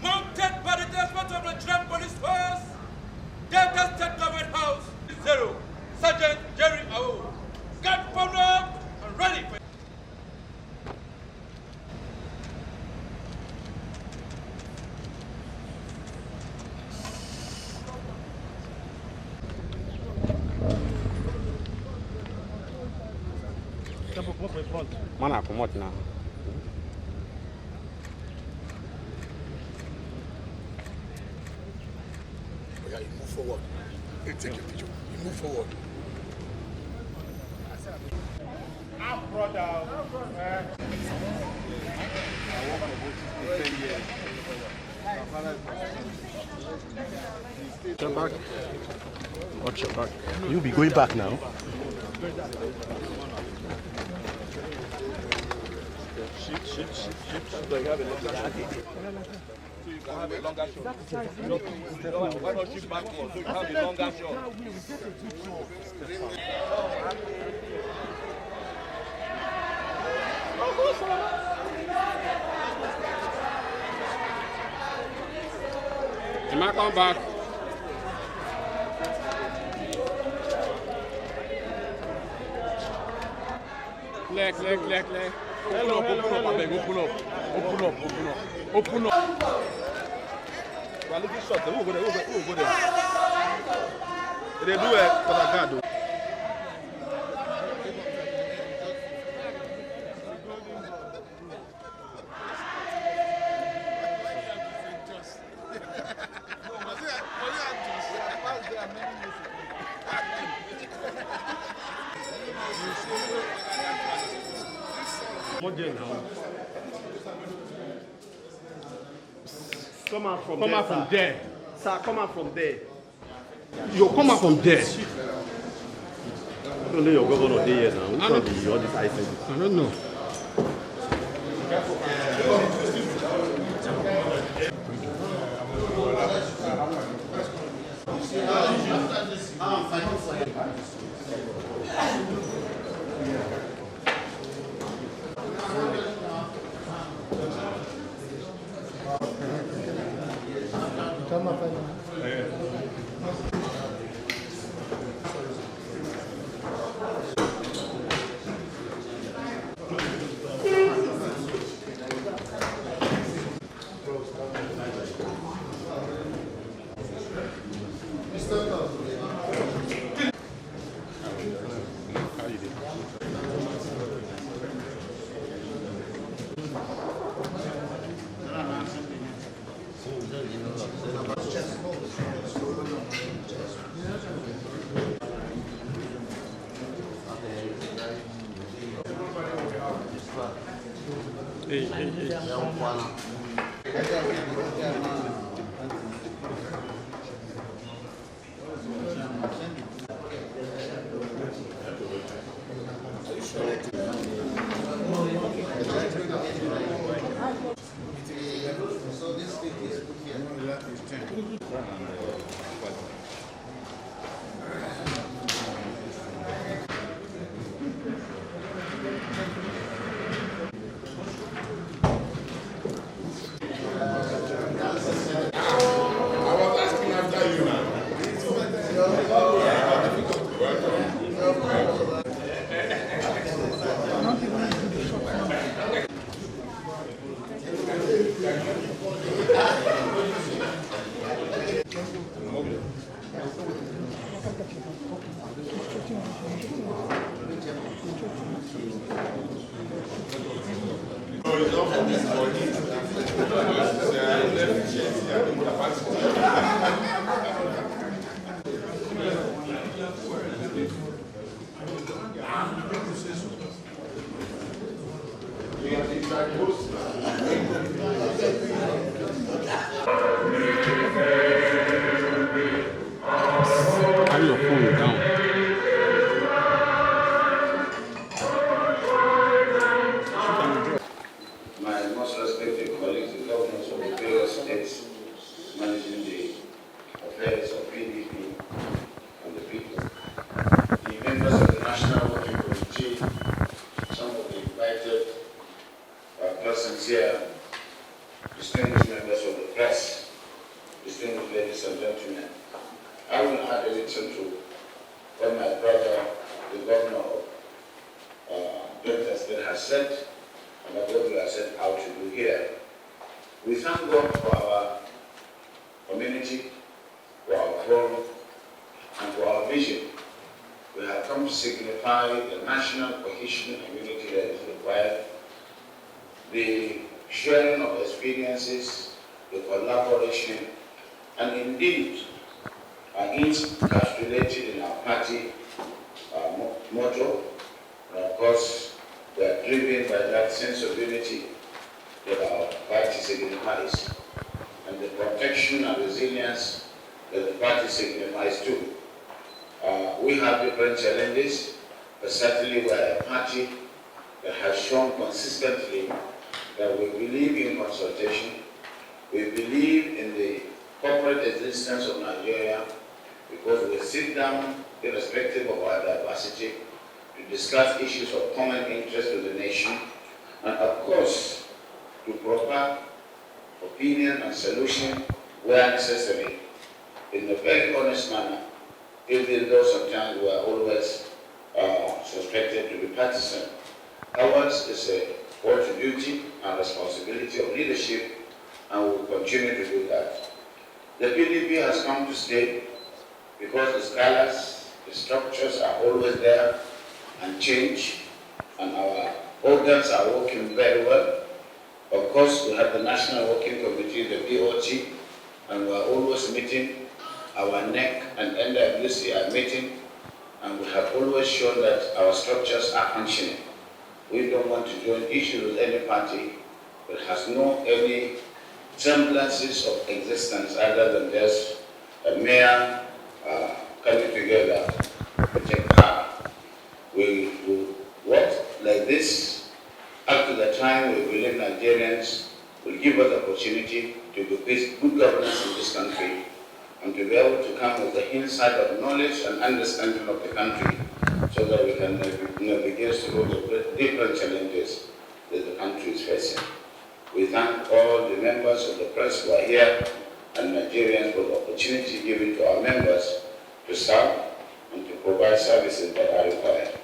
Mounted by the despot of the Trump police force, Delta State Government House, 0, Sergeant Jerry Awo. Gun formed up and ready for Man, I come out now. Yeah, you move forward. You take your picture. You move forward. I'm brother. Turn back. Watch your back. You'll be going back now. Shoot. Like have a longer shot. So you can have a longer shot. Why not shoot backward? So you have a longer shot. Am I come back? Leg. Hello. Open up. Well, look at shot. We'll go there. They do it for the guard. Come out from there. Sir, come out from there. You come out from there. Only your governor here now. Which one be all this icing? I don't know. My most respected colleagues, the governors of the various states managing the affairs of PDP and the people, the members of the National National Working Committee, some of the invited persons here, distinguished members of the press, distinguished ladies and gentlemen. I will add a little to what my brother, the governor of Delta State, has said, and what we are set out to do here. We thank God for our community, for our forum, and for our vision. We have come to signify the national cohesion and unity that is required, the sharing of experiences, the collaboration, and indeed, each encapsulated in our party motto. And of course, we are driven by that sense of unity that our party signifies, and the protection and resilience that the party signifies too. We have different challenges, but certainly we are a party that has shown consistently that we believe in consultation, we believe in the corporate existence of Nigeria, because we sit down, irrespective of our diversity, to discuss issues of common interest to the nation, and of course, to provide opinion and solution where necessary, in a very honest manner, even though sometimes we are always suspected to be partisan. Ours is a call to duty and responsibility of leadership, and we will continue to do that. The PDP has come to stay because the scholars, the structures are always there and change, and our organs are working very well. Of course, we have the National Working Committee, the BOT, and we are always meeting. Our NEC and NWC are meeting, and we have always shown that our structures are functioning. We don't want to join issues with any party that has no any semblances of existence other than just a mere coming together to take power. We will work like this up to the time we believe Nigerians will give us the opportunity to do good governance in this country, and to be able to come with the insight of knowledge and understanding of the country, so that we can navigate through the different challenges that the country is facing. We thank all the members of the press who are here and Nigerians for the opportunity given to our members to serve and to provide services that are required.